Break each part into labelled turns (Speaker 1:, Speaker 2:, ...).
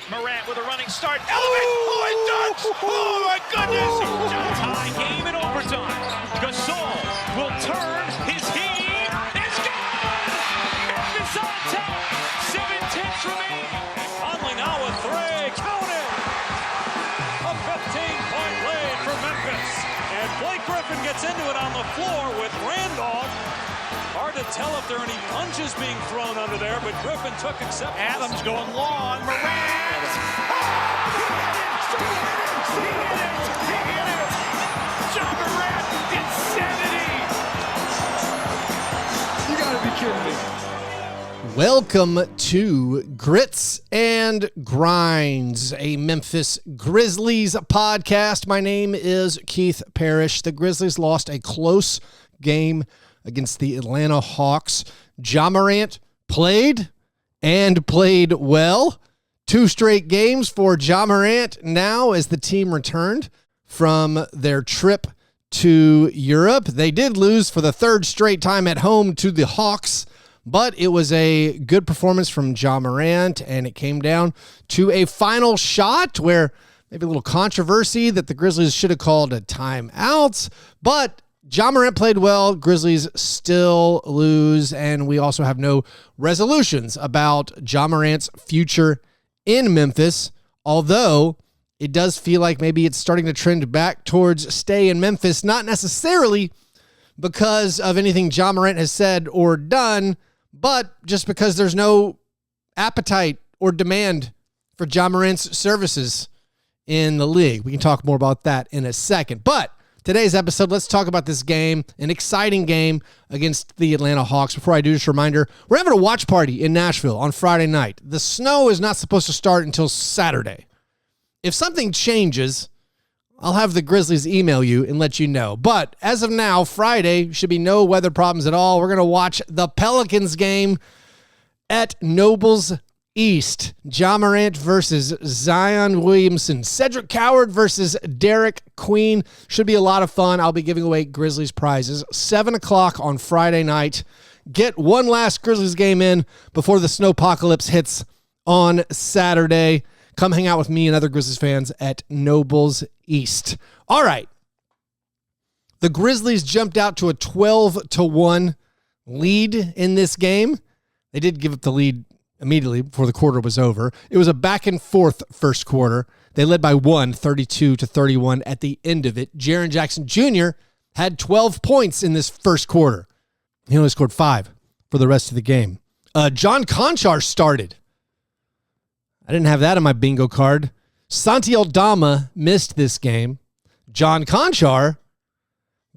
Speaker 1: Morant with a running start. Elevate! Oh, it dunks! Oh, my goodness!
Speaker 2: Tie game in overtime. Gasol will turn his heat. It's gone! Memphis on top. 7-10 remaining. Conley now with three. Count it! A 15-point lead for Memphis. And Blake Griffin gets into it on the floor with Randolph. Hard to tell if there are any punches being thrown under there, but Griffin took acceptance.
Speaker 1: Adams going long. Morant! He hit it! John Morant! Insanity!
Speaker 3: You gotta be kidding me.
Speaker 4: Welcome to Grits and Grinds, a Memphis Grizzlies podcast. My name is Keith Parrish. The Grizzlies lost a close game against the Atlanta Hawks. Ja Morant played and played well. 2 straight games for Ja Morant now as the team returned from their trip to Europe. They did lose for the 3rd straight time at home to the Hawks, but it was a good performance from Ja Morant, and it came down to a final shot where maybe a little controversy that the Grizzlies should have called a timeout, but Ja Morant played well. Grizzlies still lose, and we also have no resolutions about Ja Morant's future in Memphis, although it does feel like maybe it's starting to trend back towards stay in Memphis, not necessarily because of anything Ja Morant has said or done, but just because there's no appetite or demand for Ja Morant's services in the league. We can talk more about that in a second, but today's episode, let's talk about this game, an exciting game against the Atlanta Hawks. Before I do, just a reminder, we're having a watch party in Nashville on Friday night. The snow is not supposed to start until Saturday. If something changes, I'll have the Grizzlies email you and let you know. But as of now, Friday, should be no weather problems at all. We're going to watch the Pelicans game at Nobles East. Ja Morant versus Zion Williamson. Cedric Coward versus Derek Queen. Should be a lot of fun. I'll be giving away Grizzlies prizes. 7 o'clock on Friday night. Get one last Grizzlies game in before the snowpocalypse hits on Saturday. Come hang out with me and other Grizzlies fans at Nobles East. All right. The Grizzlies jumped out to a 12-1 lead in this game. They did give up the lead immediately before the quarter was over. It was a back and forth first quarter. They led by 32-31 at the end of it. Jaren Jackson Jr. had 12 points in this first quarter. He only scored 5 for the rest of the game. John Conchar started. I didn't have that on my bingo card. Santi Aldama missed this game. John Conchar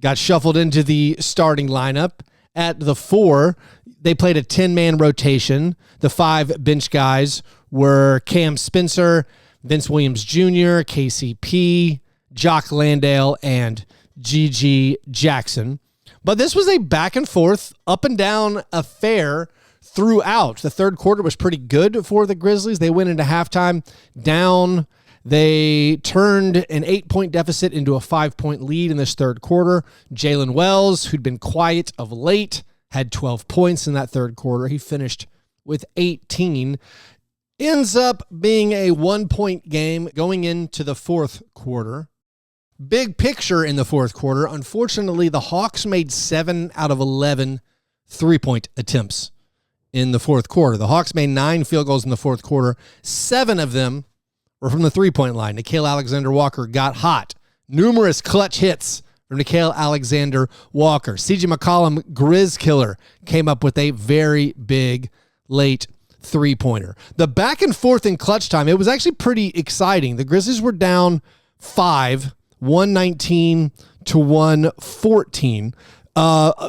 Speaker 4: got shuffled into the starting lineup. At the 4, they played a 10-man rotation. The 5 bench guys were Cam Spencer, Vince Williams Jr., KCP, Jock Landale, and GG Jackson. But this was a back and forth, up and down affair throughout. The third quarter was pretty good for the Grizzlies. They went into halftime down. They turned an 8-point deficit into a 5-point lead in this third quarter. Jalen Wells, who'd been quiet of late, had 12 points in that third quarter. He finished with 18. Ends up being a 1-point game going into the fourth quarter. Big picture in the fourth quarter. Unfortunately, the Hawks made 7 out of 11 3-point attempts in the fourth quarter. The Hawks made 9 field goals in the fourth quarter. 7 of them were from the 3-point line. Nickeil Alexander-Walker got hot. Numerous clutch hits from Nickeil Alexander-Walker. CJ McCollum, Grizz Killer, came up with a very big late 3-pointer. The back and forth in clutch time, it was actually pretty exciting. The Grizzlies were down 5, 119 to 114.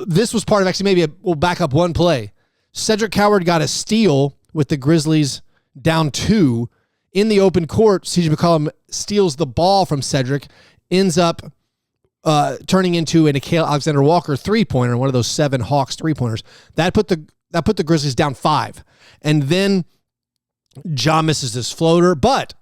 Speaker 4: This was part of actually maybe we'll back up one play. Cedric Coward got a steal with the Grizzlies down 2. In the open court, CJ McCollum steals the ball from Cedric, ends up turning into a Nickeil Alexander-Walker 3-pointer, one of those 7 Hawks 3-pointers. That put the Grizzlies down 5. And then Ja misses this floater, but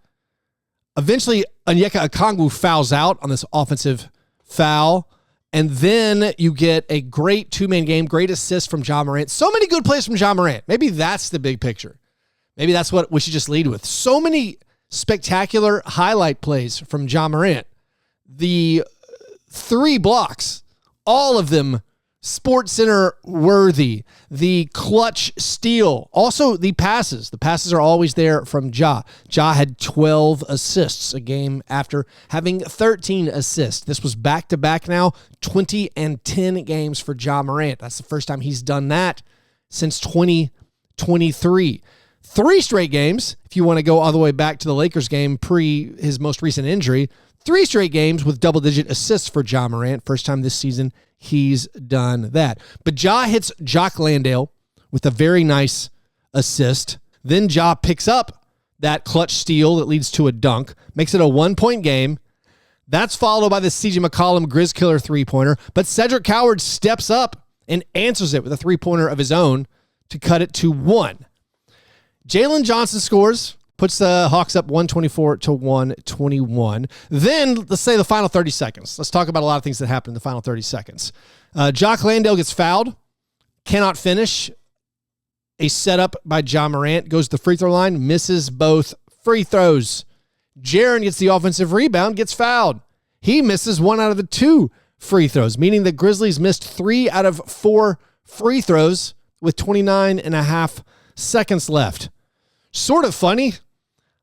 Speaker 4: eventually Onyeka Okongwu fouls out on this offensive foul. And then you get a great 2-man game, great assist from Ja Morant. So many good plays from Ja Morant. Maybe that's the big picture. Maybe that's what we should just lead with. So many spectacular highlight plays from Ja Morant. The 3 blocks, all of them SportsCenter worthy. The clutch steal. Also, the passes. The passes are always there from Ja. Ja had 12 assists a game after having 13 assists. This was back-to-back now, 20 and 10 games for Ja Morant. That's the first time he's done that since 2023. 3 straight games, if you want to go all the way back to the Lakers game pre his most recent injury, 3 straight games with double-digit assists for Ja Morant. First time this season he's done that. But Ja hits Jock Landale with a very nice assist. Then Ja picks up that clutch steal that leads to a dunk, makes it a 1-point game. That's followed by the CJ McCollum Grizz Killer 3-pointer. But Cedric Coward steps up and answers it with a 3-pointer of his own to cut it to 1. Jalen Johnson scores, puts the Hawks up 124-121. Then, let's say the final 30 seconds. Let's talk about a lot of things that happened in the final 30 seconds. Jock Landale gets fouled, cannot finish. A setup by Ja Morant, goes to the free throw line, misses both free throws. Jaren gets the offensive rebound, gets fouled. He misses 1 out of the 2 free throws, meaning the Grizzlies missed 3 out of 4 free throws with 29.5 seconds left. Sort of funny.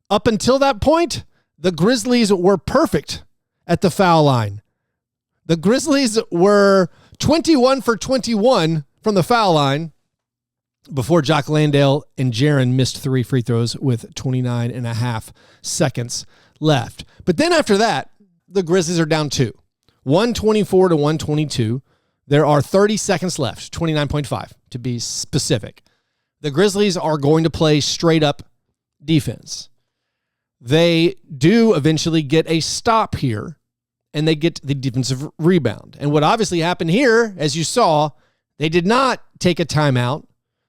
Speaker 4: Up until that point, the Grizzlies were perfect at the foul line. The Grizzlies were 21 for 21 from the foul line before Jock Landale and Jaren missed 3 free throws with 29.5 seconds left. But then after that, the Grizzlies are down 2. 124-122. There are 30 seconds left, 29.5 to be specific. The Grizzlies are going to play straight up defense. They do eventually get a stop here, and they get the defensive rebound. And what obviously happened here, as you saw, they did not take a timeout.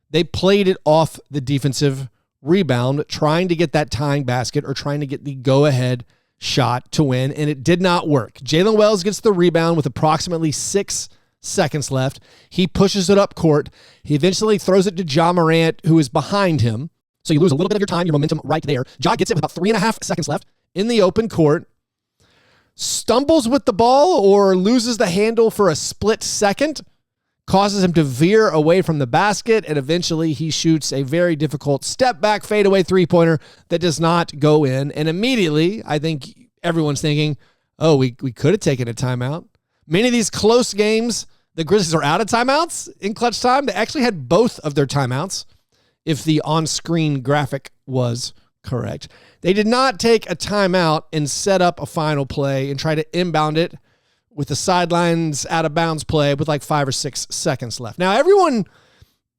Speaker 4: They played it off the defensive rebound, trying to get that tying basket or trying to get the go-ahead shot to win, and it did not work. Jalen Wells gets the rebound with approximately 6 seconds left. He pushes it up court. He eventually throws it to Ja Morant, who is behind him. So you lose a little bit of your time, your momentum right there. Ja gets it with about 3.5 seconds left in the open court. Stumbles with the ball or loses the handle for a split second. Causes him to veer away from the basket, and eventually he shoots a very difficult step-back fadeaway 3-pointer that does not go in. And immediately, I think everyone's thinking, oh, we could have taken a timeout. Many of these close games, the Grizzlies are out of timeouts in clutch time. They actually had both of their timeouts, if the on-screen graphic was correct. They did not take a timeout and set up a final play and try to inbound it with the sidelines out of bounds play with like 5 or 6 seconds left. Now, everyone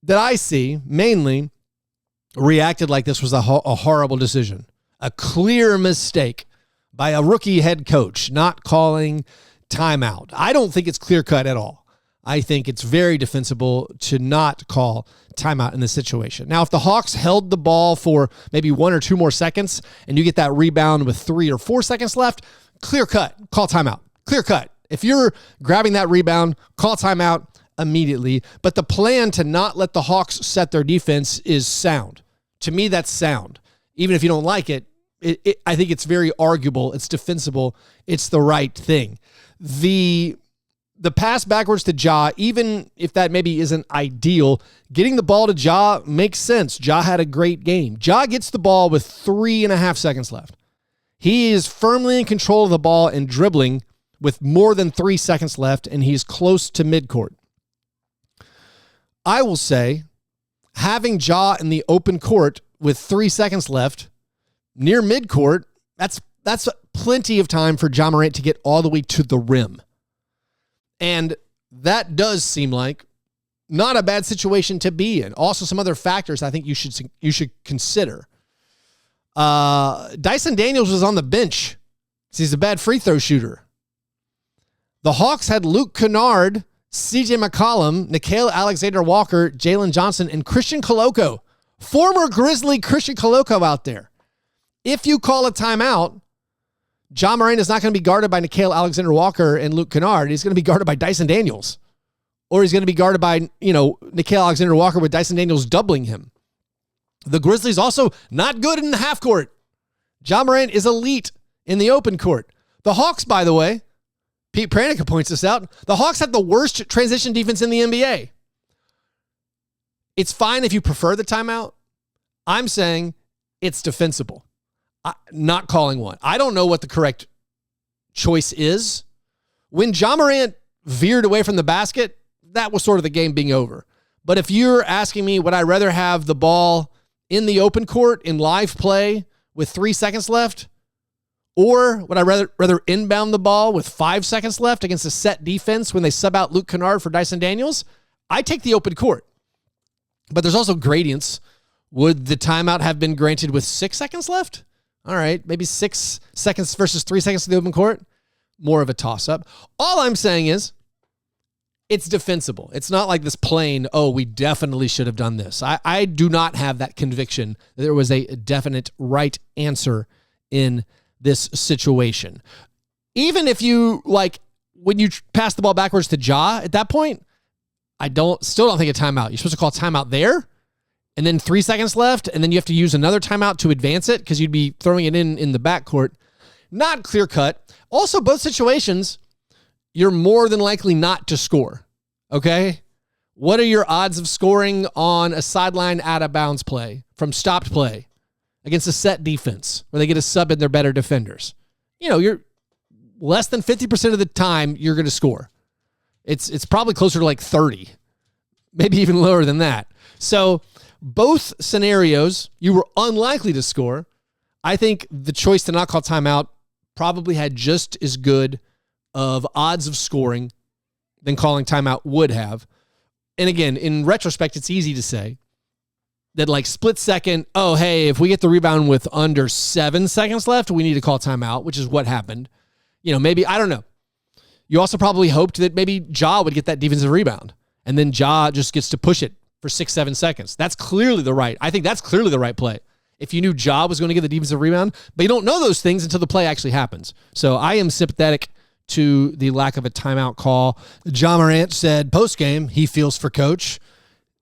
Speaker 4: that I see mainly reacted like this was a horrible decision, a clear mistake by a rookie head coach not calling timeout. I don't think it's clear-cut at all. I think it's very defensible to not call timeout in this situation. Now, if the Hawks held the ball for maybe 1 or 2 more seconds and you get that rebound with 3 or 4 seconds left, clear cut, call timeout. Clear cut. If you're grabbing that rebound, call timeout immediately. But the plan to not let the Hawks set their defense is sound. To me, that's sound. Even if you don't like it, I think it's very arguable. It's defensible. It's the right thing. The pass backwards to Ja, even if that maybe isn't ideal, getting the ball to Ja makes sense. Ja had a great game. Ja gets the ball with 3.5 seconds left. He is firmly in control of the ball and dribbling with more than 3 seconds left, and he's close to midcourt. I will say, having Ja in the open court with 3 seconds left near midcourt, that's plenty of time for Ja Morant to get all the way to the rim. And that does seem like not a bad situation to be in. Also, some other factors I think you should consider. Dyson Daniels was on the bench because he's a bad free throw shooter. The Hawks had Luke Kennard, CJ McCollum, Nickeil Alexander-Walker, Jalen Johnson, and Christian Koloko. Former Grizzly Christian Koloko out there. If you call a timeout, Ja Morant is not going to be guarded by Nickeil Alexander-Walker and Luke Kennard. He's going to be guarded by Dyson Daniels. Or he's going to be guarded by, Nickeil Alexander-Walker with Dyson Daniels doubling him. The Grizzlies also not good in the half court. Ja Morant is elite in the open court. The Hawks, by the way, Pete Pranica points this out, the Hawks have the worst transition defense in the NBA. It's fine if you prefer the timeout. I'm saying it's defensible. Not calling one. I don't know what the correct choice is. When Ja Morant veered away from the basket, that was sort of the game being over. But if you're asking me, would I rather have the ball in the open court in live play with 3 seconds left? Or would I rather inbound the ball with 5 seconds left against a set defense when they sub out Luke Kennard for Dyson Daniels? I take the open court. But there's also gradients. Would the timeout have been granted with 6 seconds left? All right, maybe 6 seconds versus 3 seconds in the open court. More of a toss-up. All I'm saying is it's defensible. It's not like this plain, oh, we definitely should have done this. I do not have that conviction that there was a definite right answer in this situation. Even if you, like, when you pass the ball backwards to Ja at that point, I still don't think a timeout. You're supposed to call timeout there, and then 3 seconds left, and then you have to use another timeout to advance it because you'd be throwing it in the backcourt. Not clear cut. Also, both situations, you're more than likely not to score. Okay? What are your odds of scoring on a sideline out of bounds play from stopped play against a set defense where they get a sub in their better defenders? You know, you're less than 50% of the time you're going to score. It's probably closer to like 30, maybe even lower than that. So both scenarios, you were unlikely to score. I think the choice to not call timeout probably had just as good of odds of scoring than calling timeout would have. And again, in retrospect, it's easy to say that, like, split second, oh, hey, if we get the rebound with under 7 seconds left, we need to call timeout, which is what happened. You know, maybe, I don't know. You also probably hoped that maybe Ja would get that defensive rebound, and then Ja just gets to push it for 6-7 seconds. I think that's clearly the right play. If you knew Ja was going to get the defensive rebound, but you don't know those things until the play actually happens. So I am sympathetic to the lack of a timeout call. Ja Morant said post-game he feels for Coach.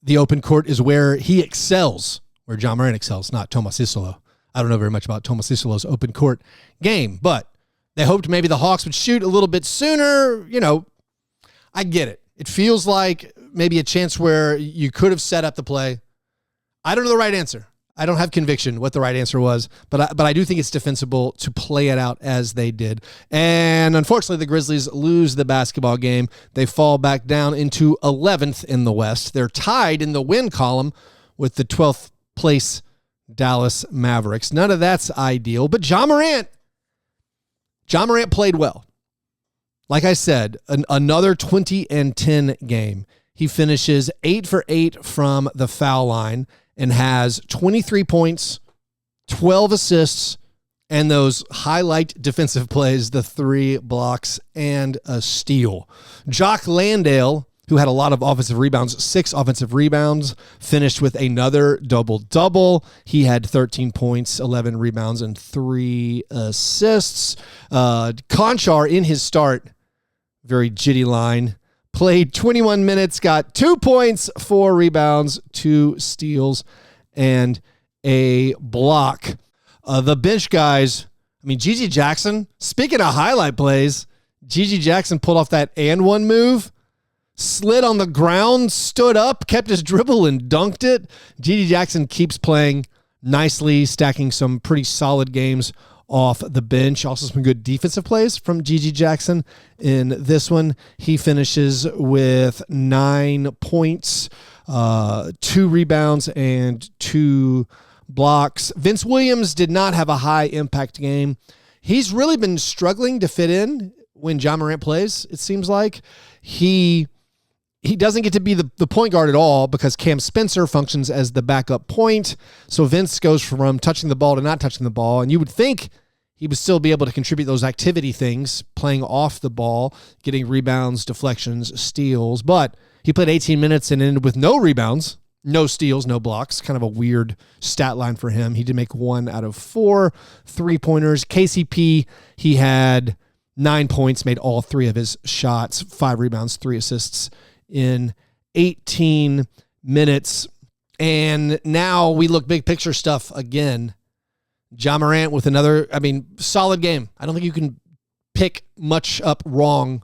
Speaker 4: The open court is where he excels, where Ja Morant excels, not Thomas Isolo. I don't know very much about Thomas Isolo's open court game, but they hoped maybe the Hawks would shoot a little bit sooner. You know, I get it. It feels like maybe a chance where you could have set up the play. I don't know the right answer. I don't have conviction what the right answer was, but I do think it's defensible to play it out as they did. And unfortunately, the Grizzlies lose the basketball game. They fall back down into 11th in the West. They're tied in the win column with the 12th place Dallas Mavericks. None of that's ideal, but Ja Morant played well. Like I said, another 20-10 game. He finishes 8 for 8 from the foul line and has 23 points, 12 assists, and those highlight defensive plays, the 3 blocks and a steal. Jock Landale, who had a lot of offensive rebounds, 6 offensive rebounds, finished with another double-double. He had 13 points, 11 rebounds, and 3 assists. Conchar in his start, very jitty line, played 21 minutes, got 2 points, 4 rebounds, 2 steals, and a block. The bench guys, I mean, GG Jackson, speaking of highlight plays, GG Jackson pulled off that and one move, slid on the ground, stood up, kept his dribble, and dunked it. GG Jackson keeps playing nicely, stacking some pretty solid games off the bench. Also some good defensive plays from GG Jackson in this one. He finishes with 9 points, 2 rebounds, and 2 blocks. Vince Williams did not have a high impact game. He's really been struggling to fit in when Ja Morant plays. It seems like he doesn't get to be the point guard at all because Cam Spencer functions as the backup point. So Vince goes from touching the ball to not touching the ball. And you would think he would still be able to contribute those activity things, playing off the ball, getting rebounds, deflections, steals. But he played 18 minutes and ended with no rebounds, no steals, no blocks. Kind of a weird stat line for him. He did make 1 out of 4 3-pointers. KCP, he had 9 points, made all 3 of his shots, 5 rebounds, 3 assists in 18 minutes. And now we look big picture stuff again. Ja Morant with another, solid game. I don't think you can pick much up wrong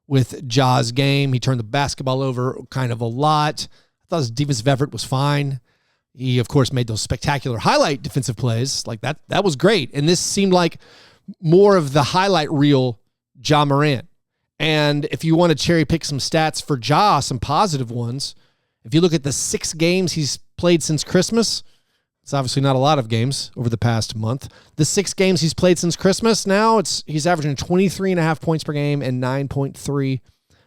Speaker 4: with Ja's game. He turned the basketball over kind of a lot. I thought his defensive effort was fine. He, of course, made those spectacular highlight defensive plays. Like that was great. And this seemed like more of the highlight reel Ja Morant. And if you want to cherry pick some stats for Ja, some positive ones, if you look at the 6 games he's played since Christmas, it's obviously not a lot of games over the past month. The 6 games he's played since Christmas, now he's averaging 23.5 points per game and 9.3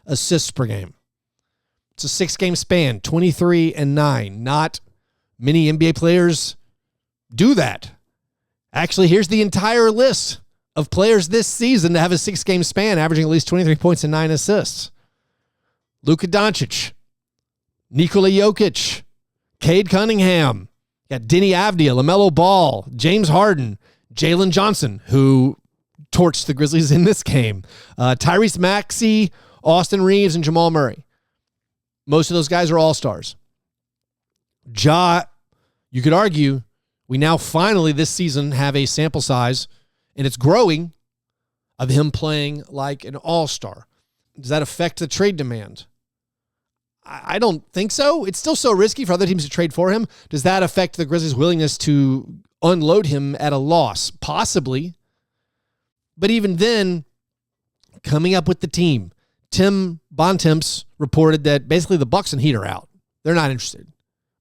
Speaker 4: assists per game. It's a 6-game span, 23 and 9. Not many NBA players do that. Actually, here's the entire list of players this season to have a 6-game span, averaging at least 23 points and 9 assists. Luka Doncic, Nikola Jokic, Cade Cunningham, you got Denny Avdia, LaMelo Ball, James Harden, Jalen Johnson, who torched the Grizzlies in this game, Tyrese Maxey, Austin Reeves, and Jamal Murray. Most of those guys are all-stars. Ja, you could argue, we now finally this season have a sample size, and it's growing, of him playing like an all-star. Does that affect the trade demand? I don't think so. It's still so risky for other teams to trade for him. Does that affect the Grizzlies' willingness to unload him at a loss? Possibly. But even then, coming up with the team, Tim Bontemps reported that basically the Bucks and Heat are out. They're not interested.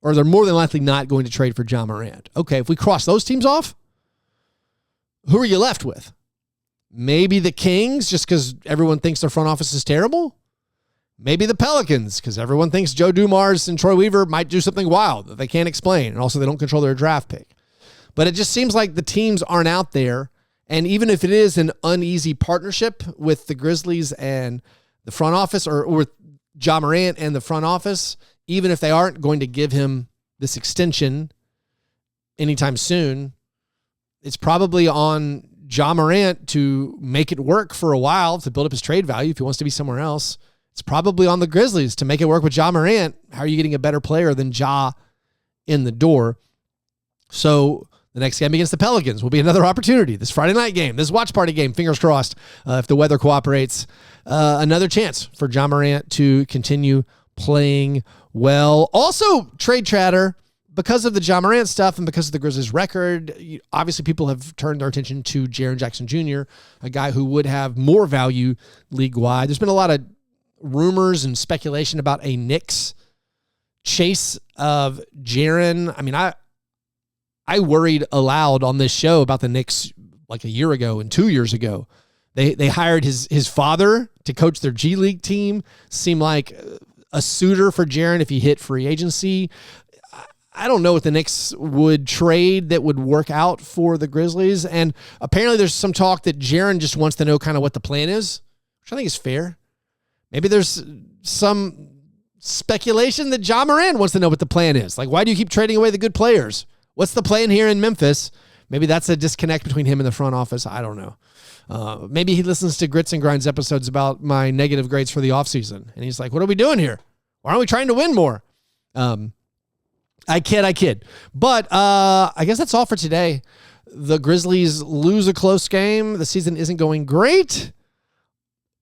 Speaker 4: Or they're more than likely not going to trade for Ja Morant. Okay, if we cross those teams off, who are you left with? Maybe the Kings, just because everyone thinks their front office is terrible? Maybe the Pelicans, because everyone thinks Joe Dumars and Troy Weaver might do something wild that they can't explain, and also they don't control their draft pick. But it just seems like the teams aren't out there, and even if it is an uneasy partnership with the Grizzlies and the front office, or with Ja Morant and the front office, even if they aren't going to give him this extension anytime soon, it's probably on Ja Morant to make it work for a while to build up his trade value if he wants to be somewhere else. It's probably on the Grizzlies to make it work with Ja Morant. How are you getting a better player than Ja in the door? So the next game against the Pelicans will be another opportunity. This Friday night game, this watch party game, fingers crossed, if the weather cooperates, another chance for Ja Morant to continue playing well. Also, trade chatter, because of the Ja Morant stuff and because of the Grizzlies' record, obviously people have turned their attention to Jaren Jackson Jr., a guy who would have more value league-wide. There's been a lot of rumors and speculation about a Knicks chase of Jaren. I worried aloud on this show about the Knicks like a year ago and 2 years ago. They hired his father to coach their G League team. Seemed like a suitor for Jaren if he hit free agency. I don't know what the Knicks would trade that would work out for the Grizzlies. And apparently there's some talk that Jaren just wants to know kind of what the plan is, which I think is fair. Maybe there's some speculation that Ja Morant wants to know what the plan is. Like, why do you keep trading away the good players? What's the plan here in Memphis? Maybe that's a disconnect between him and the front office. I don't know. Maybe he listens to Grits and Grinds episodes about my negative grades for the offseason. And he's like, what are we doing here? Why aren't we trying to win more? I kid. But I guess that's all for today. The Grizzlies lose a close game. The season isn't going great.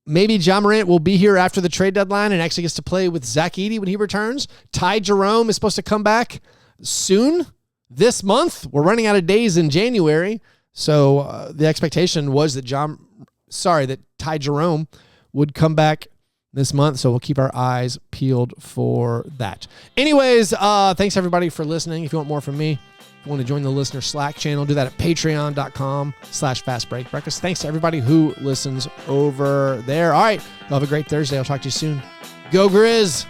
Speaker 4: Maybe Ja Morant will be here after the trade deadline and actually gets to play with Zach Edey when he returns. Ty Jerome is supposed to come back soon this month. We're running out of days in January. So the expectation was that Ty Jerome would come back this month. So we'll keep our eyes peeled for that. Anyways, thanks everybody for listening. If you want more from me, if you want to join the listener Slack channel, do that at patreon.com/fastbreakbreakfast. Thanks to everybody who listens over there. All right. Have a great Thursday. I'll talk to you soon. Go Grizz.